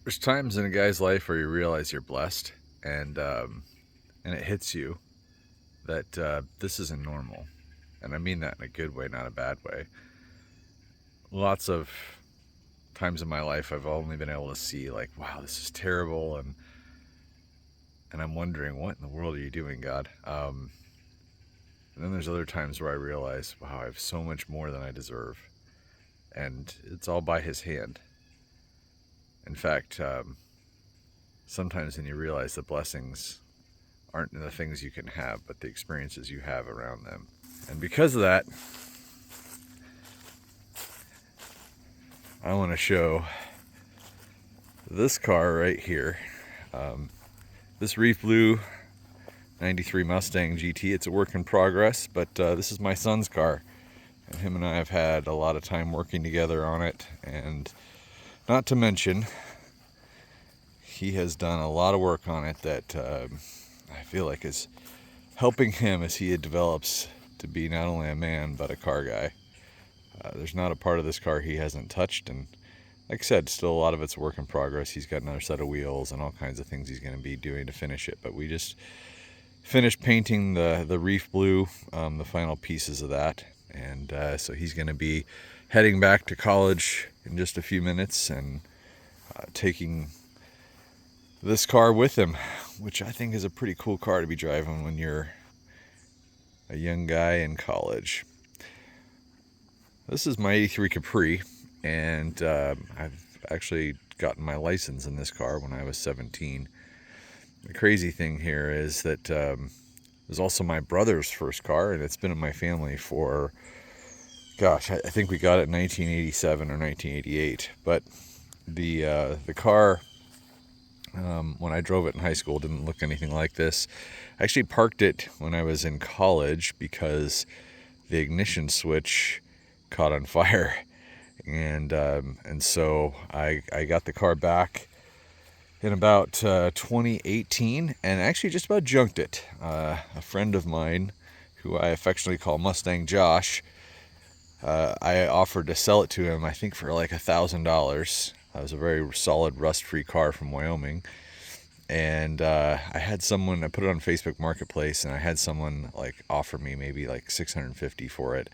There's times in a guy's life where you realize you're blessed, and it hits you that this isn't normal, and I mean that in a good way, not a bad way. Lots of times in my life, I've only been able to see like, wow, this is terrible, and I'm wondering, what in the world are you doing, God? And then there's other times where I realize, wow, I have so much more than I deserve, and it's all by His hand. In fact, sometimes when you realize the blessings aren't in the things you can have, but the experiences you have around them. And because of that, I want to show this car right here. This Reef Blue 93 Mustang GT. It's a work in progress, but this is my son's car. And him and I have had a lot of time working together on it. And not to mention, he has done a lot of work on it that I feel like is helping him as he develops to be not only a man, but a car guy. There's not a part of this car he hasn't touched, and like I said, still a lot of it's a work in progress. He's got another set of wheels and all kinds of things he's going to be doing to finish it, but we just finished painting the Reef Blue, the final pieces of that, and so he's going to be heading back to college in just a few minutes and taking this car with him, which I think is a pretty cool car to be driving when you're a young guy in college. This is my 83 Capri, and I've actually gotten my license in this car when I was 17. The crazy thing here is that it was also my brother's first car, and it's been in my family for, gosh, I think we got it in 1987 or 1988. But the car, when I drove it in high school, didn't look anything like this. I actually parked it when I was in college because the ignition switch caught on fire, and so I got the car back in about 2018, and actually just about junked it. A friend of mine, who I affectionately call Mustang Josh, I offered to sell it to him, I think for like $1,000. It was a very solid rust-free car from Wyoming, and I put it on Facebook Marketplace, and I had someone like offer me maybe like $650 for it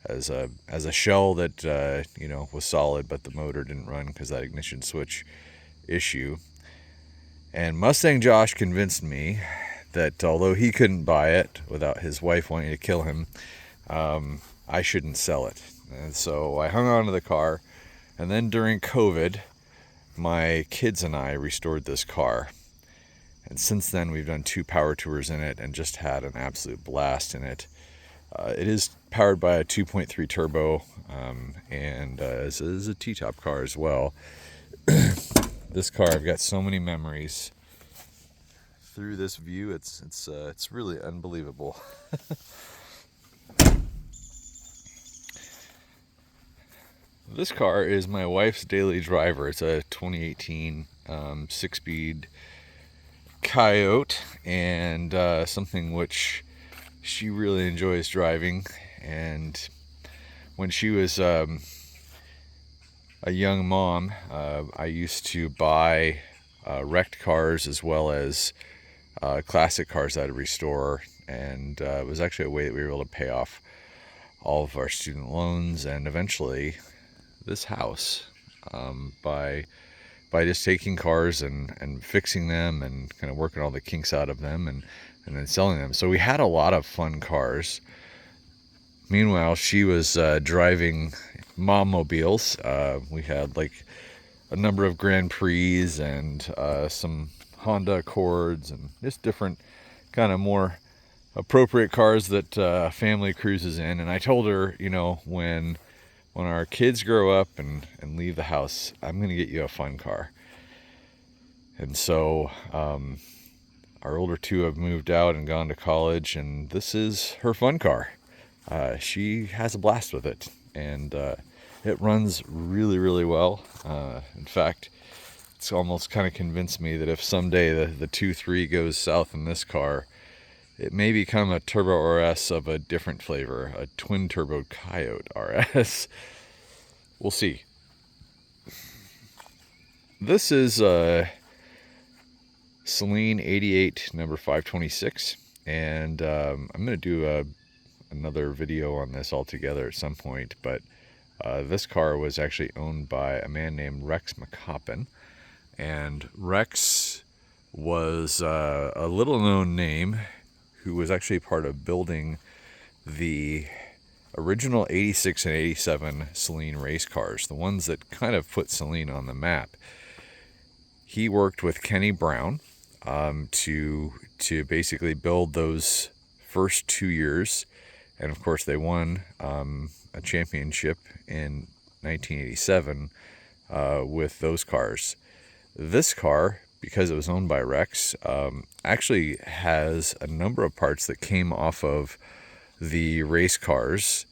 as a shell that was solid, but the motor didn't run because that ignition switch issue. And Mustang Josh convinced me that although he couldn't buy it without his wife wanting to kill him, I shouldn't sell it. And so I hung on to the car, and then during COVID, my kids and I restored this car. And since then, we've done 2 power tours in it and just had an absolute blast in it. It is powered by a 2.3 turbo, and is a T-top car as well. This car, I've got so many memories through this view. It's really unbelievable. This car is my wife's daily driver. It's a 2018 6-speed Coyote, and something which she really enjoys driving. And when she was a young mom, I used to buy wrecked cars as well as classic cars that I'd restore, and it was actually a way that we were able to pay off all of our student loans and eventually this house, by just taking cars and fixing them and kind of working all the kinks out of them and then selling them. So we had a lot of fun cars. Meanwhile, she was driving mom mobiles. We had like a number of Grand Prix and some Honda Accords and just different kind of more appropriate cars that family cruises in. And I told her, when our kids grow up and leave the house, I'm going to get you a fun car. And so our older 2 have moved out and gone to college, and this is her fun car. She has a blast with it, and it runs really, really well. In fact, it's almost kind of convinced me that if someday the 2.3 goes south in this car, it may become a Turbo RS of a different flavor, a twin turbo Coyote RS. We'll see. this is Saleen 88 number 526, and I'm going to do another video on this altogether at some point, but this car was actually owned by a man named Rex McCoppin, and Rex was a little known name who was actually part of building the original 86 and 87 Saleen race cars, the ones that kind of put Saleen on the map. He worked with Kenny Brown to basically build those first 2 years, and of course they won a championship in 1987 with those cars. This car, because it was owned by Rex, actually has a number of parts that came off of the race cars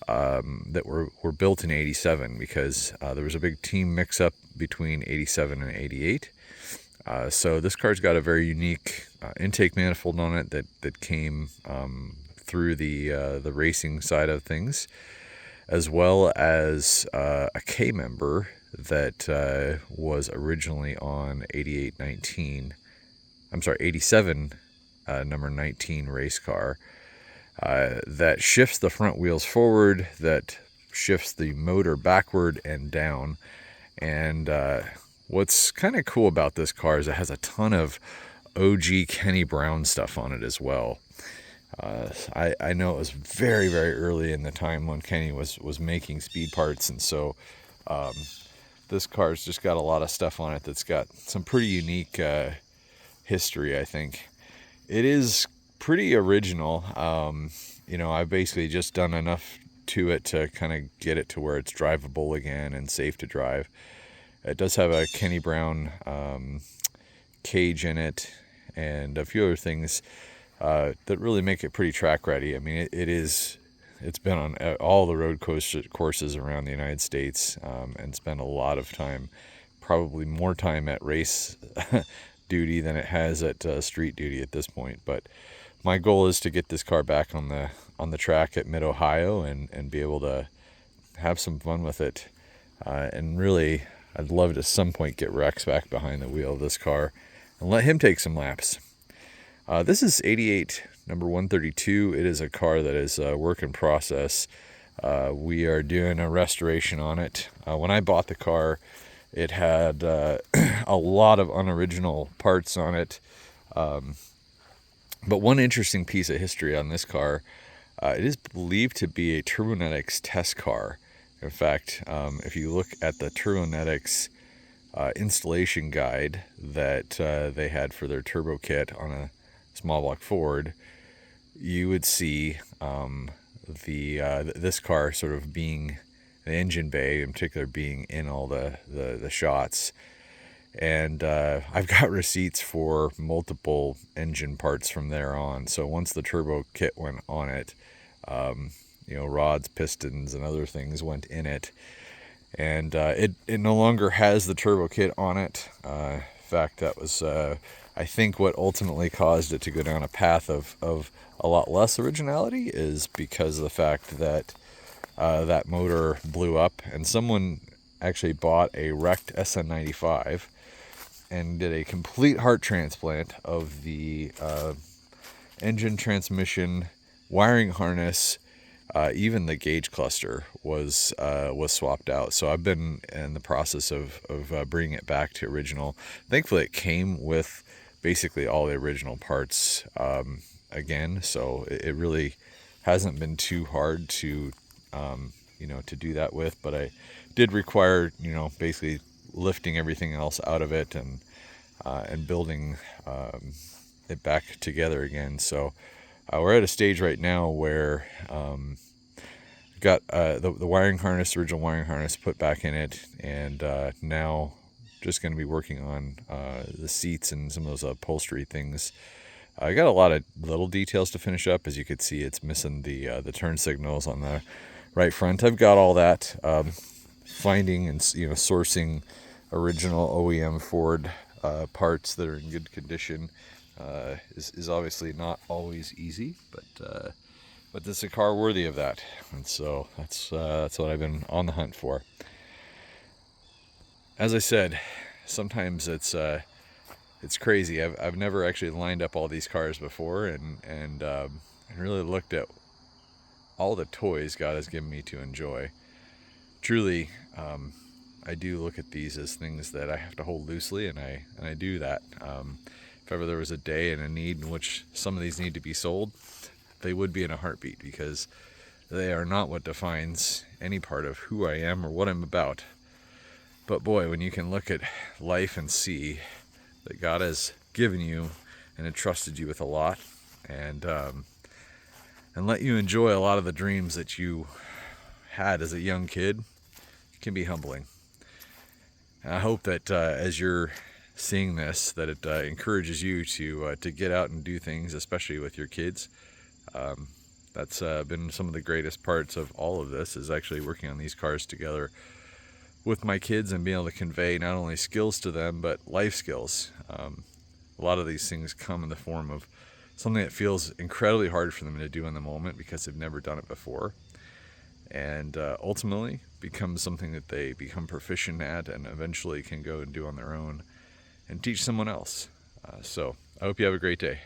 that were built in 87, because there was a big team mix-up between 87 and 88. So this car's got a very unique intake manifold on it that came through the racing side of things, as well as a K member that was originally on 87 number 19 race car, that shifts the front wheels forward, that shifts the motor backward and down. And what's kind of cool about this car is it has a ton of OG Kenny Brown stuff on it as well. I know it was very, very early in the time when Kenny was making speed parts, and so this car's just got a lot of stuff on it that's got some pretty unique history, I think. It is pretty original. I've basically just done enough to it to kind of get it to where it's drivable again and safe to drive. It does have a Kenny Brown cage in it and a few other things that really make it pretty track ready. I mean, it's been on all the road courses around the United States, and spent a lot of time, probably more time at race duty than it has at street duty at this point. But my goal is to get this car back on the track at Mid-Ohio and be able to have some fun with it. And really, I'd love to at some point get Rex back behind the wheel of this car and let him take some laps. This is 88 number 132. It is a car that is a work in process. We are doing a restoration on it. When I bought the car, it had a lot of unoriginal parts on it. But one interesting piece of history on this car, it is believed to be a Turbonetics test car. In fact, if you look at the Turbonetics installation guide that they had for their turbo kit on a small block Ford, you would see this car sort of being the engine bay, in particular, being in all the shots. And I've got receipts for multiple engine parts from there on. So once the turbo kit went on it, rods, pistons, and other things went in it. And it no longer has the turbo kit on it. In fact, that was, I think, what ultimately caused it to go down a path of a lot less originality, is because of the fact that that motor blew up, and someone actually bought a wrecked SN95 and did a complete heart transplant of the engine, transmission, wiring harness, even the gauge cluster was swapped out. So I've been in the process of bringing it back to original. Thankfully, it came with basically all the original parts again, so it really hasn't been too hard to do that with. But I did require basically lifting everything else out of it and building it back together again. So we're at a stage right now where got the wiring harness, original wiring harness, put back in it, and now just going to be working on the seats and some of those upholstery things. I got a lot of little details to finish up. As you could see, it's missing the turn signals on the right front. I've got all that. Finding and sourcing original OEM Ford parts that are in good condition is obviously not always easy, but this is a car worthy of that, and so that's what I've been on the hunt for. As I said, sometimes it's crazy. I've never actually lined up all these cars before, and really looked at all the toys God has given me to enjoy. Truly, I do look at these as things that I have to hold loosely, and I do that. If ever there was a day and a need in which some of these need to be sold, they would be in a heartbeat, because they are not what defines any part of who I am or what I'm about. But boy, when you can look at life and see that God has given you and entrusted you with a lot, and let you enjoy a lot of the dreams that you had as a young kid, it can be humbling. And I hope that as you're seeing this, that it encourages you to get out and do things, especially with your kids. That's been some of the greatest parts of all of this, is actually working on these cars together with my kids and being able to convey not only skills to them, but life skills. A lot of these things come in the form of something that feels incredibly hard for them to do in the moment because they've never done it before, and ultimately becomes something that they become proficient at and eventually can go and do on their own and teach someone else. So I hope you have a great day.